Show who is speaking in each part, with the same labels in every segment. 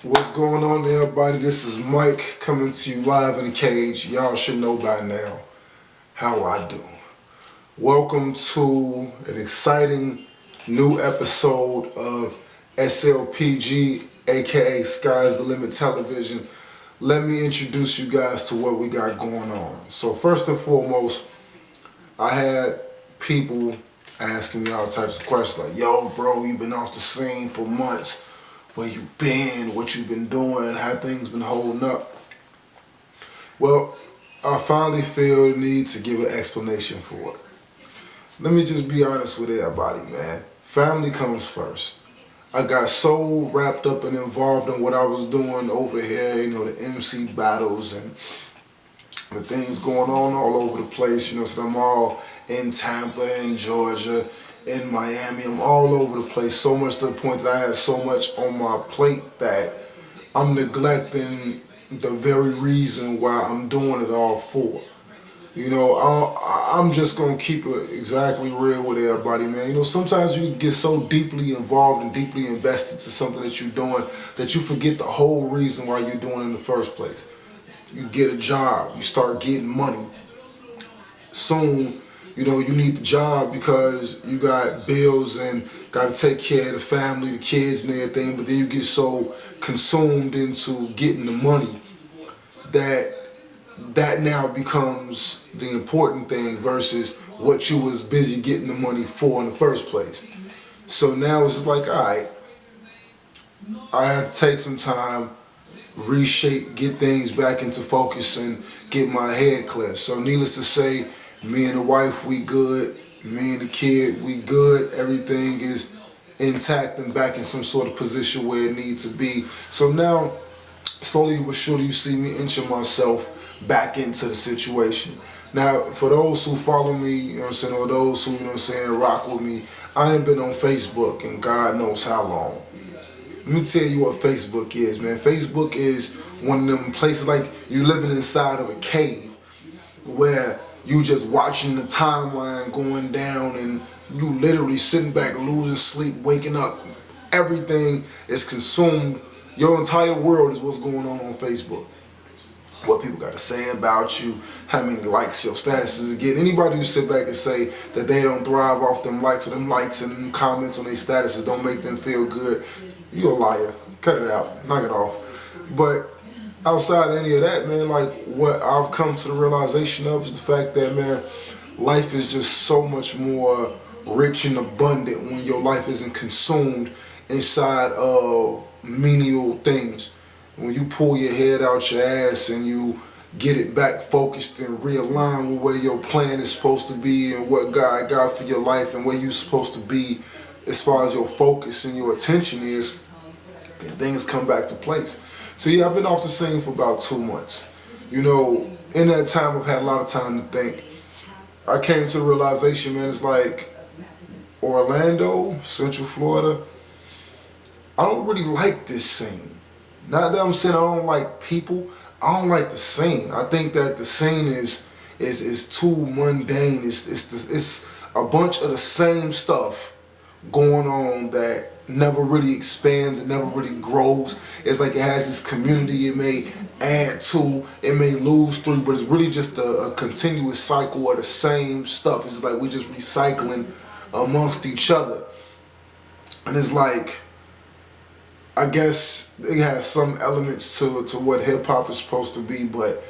Speaker 1: What's going on there, everybody? This is Mike coming to you live in the cage. Y'all should know by now how I do. Welcome to an exciting new episode of SLPG, aka Sky's the Limit Television. Let me introduce you guys to what we got going on. So first and foremost, I had people asking me all types of questions like, yo bro, you've been off the scene for months. Where you been, what you been doing, how things been holding up. Well, I finally feel the need to give an explanation for it. Let me just be honest with everybody, man. Family comes first. I got so wrapped up and involved in what I was doing over here, the MC battles and the things going on all over the place, so I'm all in Tampa, in Georgia, in Miami. I'm all over the place, so much to the point that I had so much on my plate that I'm neglecting the very reason why I'm doing it all for. I'm just gonna keep it exactly real with everybody, man. Sometimes you get so deeply involved and deeply invested to something that you're doing that you forget the whole reason why you're doing it in the first place. You get a job, you start getting money. Soon, you need the job because you got bills and got to take care of the family, the kids and everything, but then you get so consumed into getting the money that now becomes the important thing versus what you was busy getting the money for in the first place. So now it's just like, all right, I have to take some time, reshape, get things back into focus and get my head clear. So needless to say, me and the wife, we good. Me and the kid, we good. Everything is intact and back in some sort of position where it needs to be. So now, slowly but surely, you see me inching myself back into the situation. Now, for those who follow me, or those who, rock with me, I ain't been on Facebook in God knows how long. Let me tell you what Facebook is, man. Facebook is one of them places like you living inside of a cave where you just watching the timeline going down and you literally sitting back, losing sleep, waking up. Everything is consumed. Your entire world is what's going on Facebook. What people got to say about you, how many likes your statuses is getting. Anybody who sit back and say that they don't thrive off them likes or them likes and them comments on their statuses don't make them feel good, you a liar. Cut it out. Knock it off. But outside of any of that, man, like what I've come to the realization of is the fact that, man, life is just so much more rich and abundant when your life isn't consumed inside of menial things. When you pull your head out your ass and you get it back focused and realign with where your plan is supposed to be and what God got for your life and where you're supposed to be as far as your focus and your attention is, then things come back to place. So yeah, I've been off the scene for about 2 months. In that time I've had a lot of time to think. I came to the realization, man, it's like Orlando, Central Florida, I don't really like this scene. Not that I'm saying I don't like people, I don't like the scene. I think that the scene is too mundane. It's a bunch of the same stuff going on that never really expands, it never really grows. It's like it has this community it may add to, it may lose through, but it's really just a continuous cycle of the same stuff. It's like we just recycling amongst each other. And it's like, I guess it has some elements to what hip hop is supposed to be, but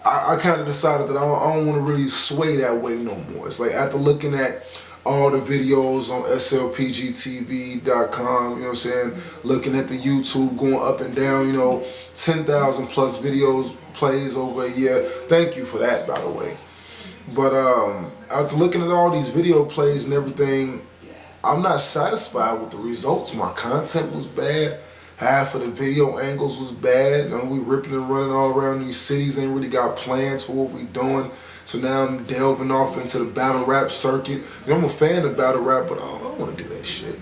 Speaker 1: I kind of decided that I don't want to really sway that way no more. It's like after looking at all the videos on SLPGTV.com, looking at the YouTube going up and down, 10,000 plus videos plays over a year. Thank you for that, by the way. But after looking at all these video plays and everything, I'm not satisfied with the results. My content was bad. Half of the video angles was bad. We ripping and running all around these cities, ain't really got plans for what we doing. So now I'm delving off into the battle rap circuit. I'm a fan of battle rap, but I don't want to do that shit.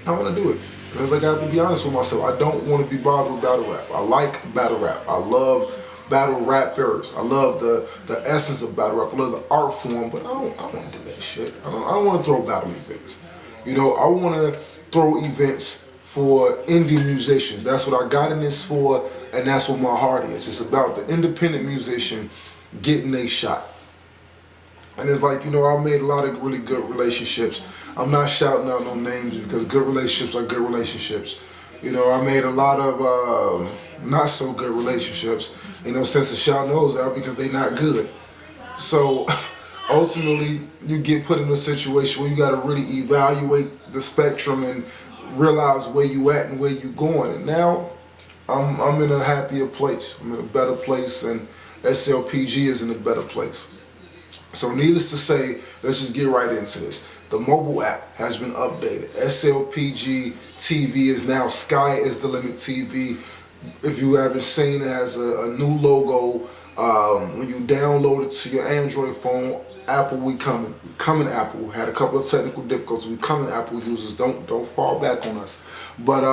Speaker 1: I don't want to do it. And it's like I have to be honest with myself. I don't want to be bothered with battle rap. I like battle rap. I love battle rappers. I love the essence of battle rap. I love the art form, but I don't want to do that shit. I don't want to throw battle events. I want to throw events for indie musicians. That's what I got in this for, and that's what my heart is. It's about the independent musician getting a shot. And it's like, I made a lot of really good relationships. I'm not shouting out no names because good relationships are good relationships. I made a lot of not so good relationships, sense of shouting those out because they not good. So ultimately, you get put in a situation where you got to really evaluate the spectrum and realize where you at and where you going. And now I'm in a happier place. I'm in a better place, and SLPG is in a better place. So needless to say, let's just get right into this. The mobile app has been updated. SLPG TV is now Sky is the Limit TV. If you haven't seen, it has a new logo. When you download it to your Android phone, Apple, we coming. We coming, Apple. Had a couple of technical difficulties. We coming, Apple users. Don't fall back on us. But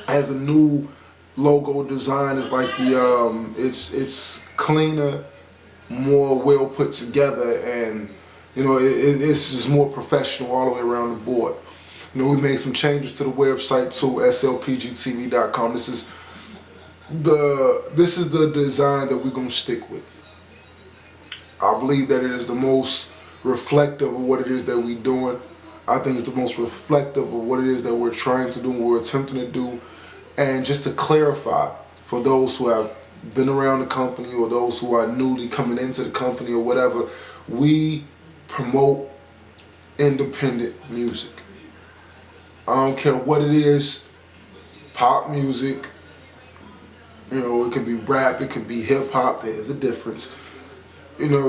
Speaker 1: has a new logo design. It's like it's cleaner, more well put together, and it's just more professional all the way around the board. We made some changes to the website too, slpgtv.com. This is the design that we're gonna stick with. I believe that it is the most reflective of what it is that we're doing. I think it's the most reflective of what it is that we're trying to do, what we're attempting to do. And just to clarify, for those who have been around the company or those who are newly coming into the company or whatever, we promote independent music. I don't care what it is, pop music, it could be rap, it could be hip hop, there's a difference.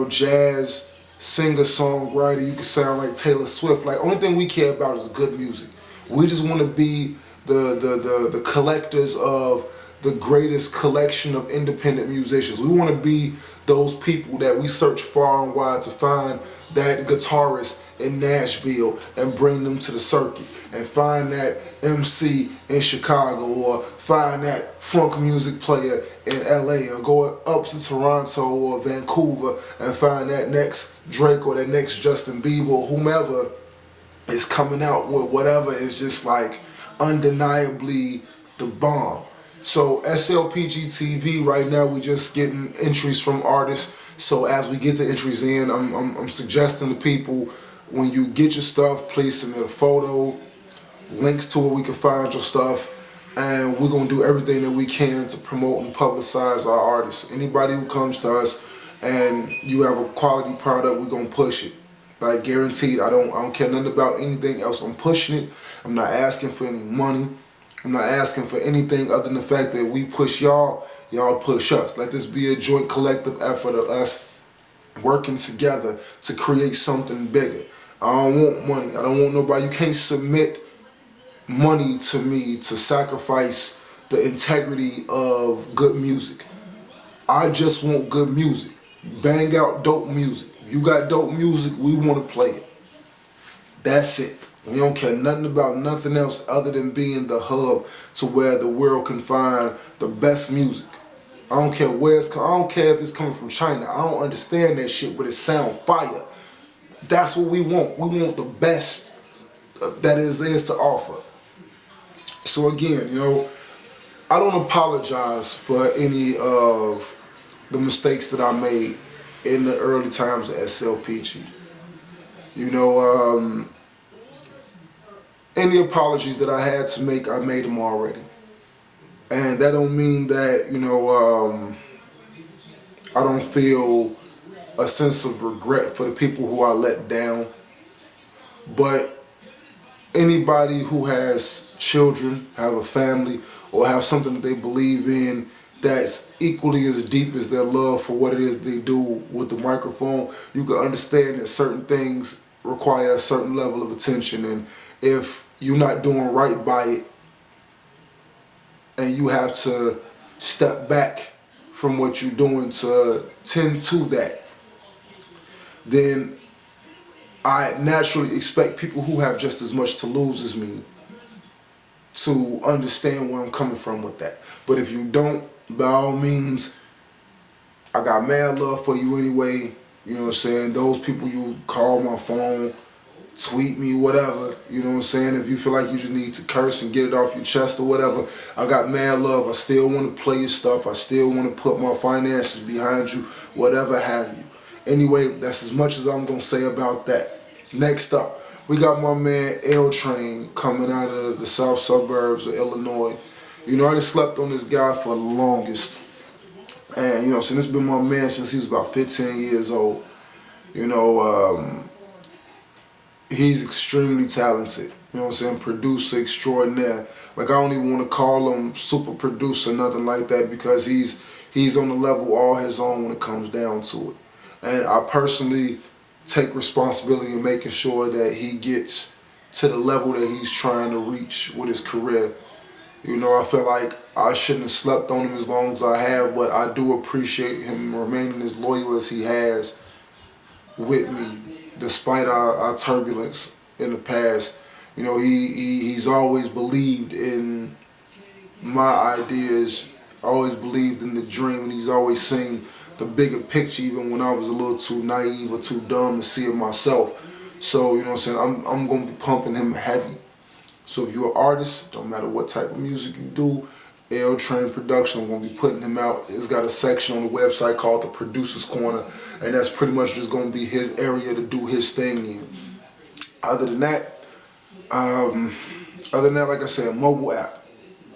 Speaker 1: Jazz, singer-songwriter, you can sound like Taylor Swift. Like, only thing we care about is good music. We just want to be the collectors of the greatest collection of independent musicians. We want to be those people that we search far and wide to find that guitarist in Nashville and bring them to the circuit, and find that MC in Chicago, or find that funk music player in LA, or go up to Toronto or Vancouver and find that next Drake or that next Justin Bieber or whomever is coming out with whatever is just like undeniably the bomb. So SLPG TV right now, we just getting entries from artists. So as we get the entries in, I'm suggesting to people, when you get your stuff, please submit a photo, links to where we can find your stuff, and we're gonna do everything that we can to promote and publicize our artists. Anybody who comes to us and you have a quality product, we're gonna push it. Like, guaranteed. I don't care nothing about anything else. I'm pushing it. I'm not asking for any money. I'm not asking for anything other than the fact that we push y'all, y'all push us. Let this be a joint collective effort of us working together to create something bigger. I don't want money. I don't want nobody. You can't submit money to me to sacrifice the integrity of good music. I just want good music. Bang out dope music. If you got dope music, we want to play it. That's it. We don't care nothing about nothing else other than being the hub to where the world can find the best music. I don't care where it's coming. I don't care if it's coming from China. I don't understand that shit, but it sound fire. That's what we want. We want the best that is to offer. So again, I don't apologize for any of the mistakes that I made in the early times of SLPG. Any apologies that I had to make, I made them already. And that don't mean that, I don't feel a sense of regret for the people who I let down. But anybody who has children, have a family, or have something that they believe in that's equally as deep as their love for what it is they do with the microphone, you can understand that certain things require a certain level of attention. And if you're not doing right by it, and you have to step back from what you're doing to tend to that, then I naturally expect people who have just as much to lose as me to understand where I'm coming from with that. But if you don't, by all means, I got mad love for you anyway. You know what I'm saying? Those people you call my phone, tweet me, whatever, you know what I'm saying? If you feel like you just need to curse and get it off your chest or whatever, I got mad love. I still want to play your stuff. I still want to put my finances behind you, whatever have you. Anyway, that's as much as I'm going to say about that. Next up, we got my man L Train coming out of the south suburbs of Illinois. You know, I just slept on this guy for the longest. And, you know, since it's been my man since he was about 15 years old. You know, he's extremely talented. You know what I'm saying? Producer extraordinaire. Like, I don't even want to call him super producer, nothing like that, because he's on the level all his own when it comes down to it. And I personally take responsibility in making sure that he gets to the level that he's trying to reach with his career. You know, I feel like I shouldn't have slept on him as long as I have, but I do appreciate him remaining as loyal as he has with me, despite our turbulence in the past. You know, he's always believed in my ideas, always believed in the dream, and he's always seen the bigger picture, even when I was a little too naive or too dumb to see it myself. So, you know what I'm saying, I'm going to be pumping him heavy. So if you're an artist, don't matter what type of music you do, L Train Production, I'm going to be putting him out. It's got a section on the website called the Producer's Corner, and that's pretty much just going to be his area to do his thing in. Other than that, like I said, mobile app,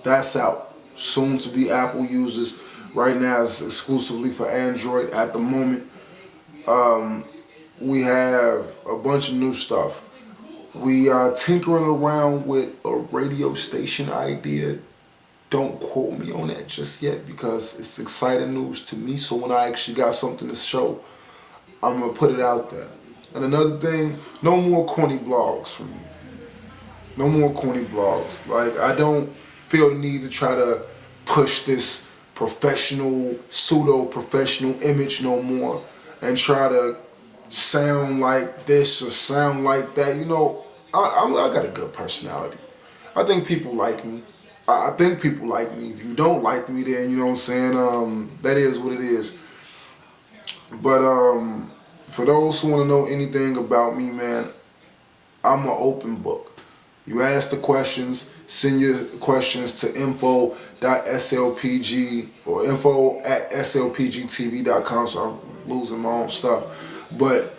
Speaker 1: that's out. Soon to be Apple users. Right now it's exclusively for Android at the moment. We have a bunch of new stuff. We are tinkering around with a radio station idea. Don't quote me on that just yet because it's exciting news to me. So when I actually got something to show, I'm going to put it out there. And another thing, no more corny blogs from me. No more corny blogs. Like, I don't feel the need to try to push this professional, pseudo-professional image no more and try to sound like this or sound like that. You know, I got a good personality. I think people like me. I think people like me. If you don't like me, then, you know what I'm saying, that is what it is. But for those who want to know anything about me, man, I'm an open book. You ask the questions, send your questions to info.slpg or info@slpgtv.com, so I'm losing my own stuff. But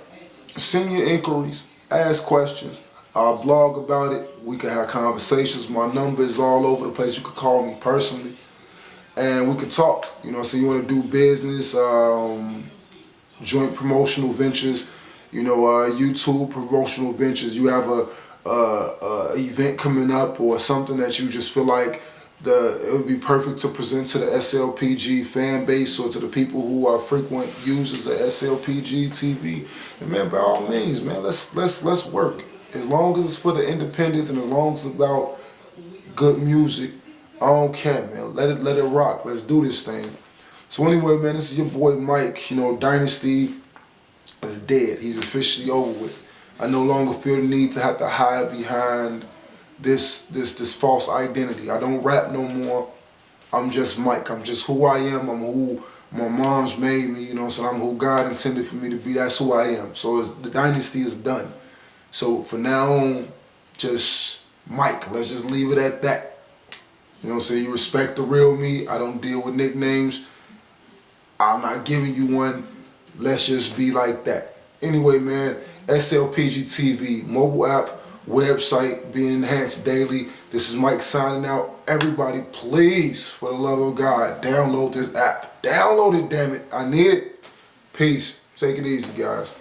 Speaker 1: send your inquiries, ask questions. I'll blog about it. We can have conversations. My number is all over the place. You could call me personally, and we could talk. You know, so you want to do business, joint promotional ventures, you know, YouTube promotional ventures. You have a event coming up or something that you just feel like it would be perfect to present to the SLPG fan base or to the people who are frequent users of SLPG TV. And man, by all means, man, let's work. As long as it's for the independents and as long as it's about good music, I don't care, man. Let it rock. Let's do this thing. So anyway, man, this is your boy Mike. You know, Dynasty is dead. He's officially over with. I no longer feel the need to have to hide behind this false identity. I don't rap no more. I'm just Mike. I'm just who I am. I'm who my mom's made me, you know, so I'm who God intended for me to be. That's who I am. So the Dynasty is done. So from now on, just Mike. Let's just leave it at that. You know what I'm saying? You respect the real me. I don't deal with nicknames. I'm not giving you one. Let's just be like that. Anyway, man, SLPG TV, mobile app, website being enhanced daily. This is Mike signing out. Everybody, please, for the love of God, download this app. Download it, damn it. I need it. Peace. Take it easy, guys.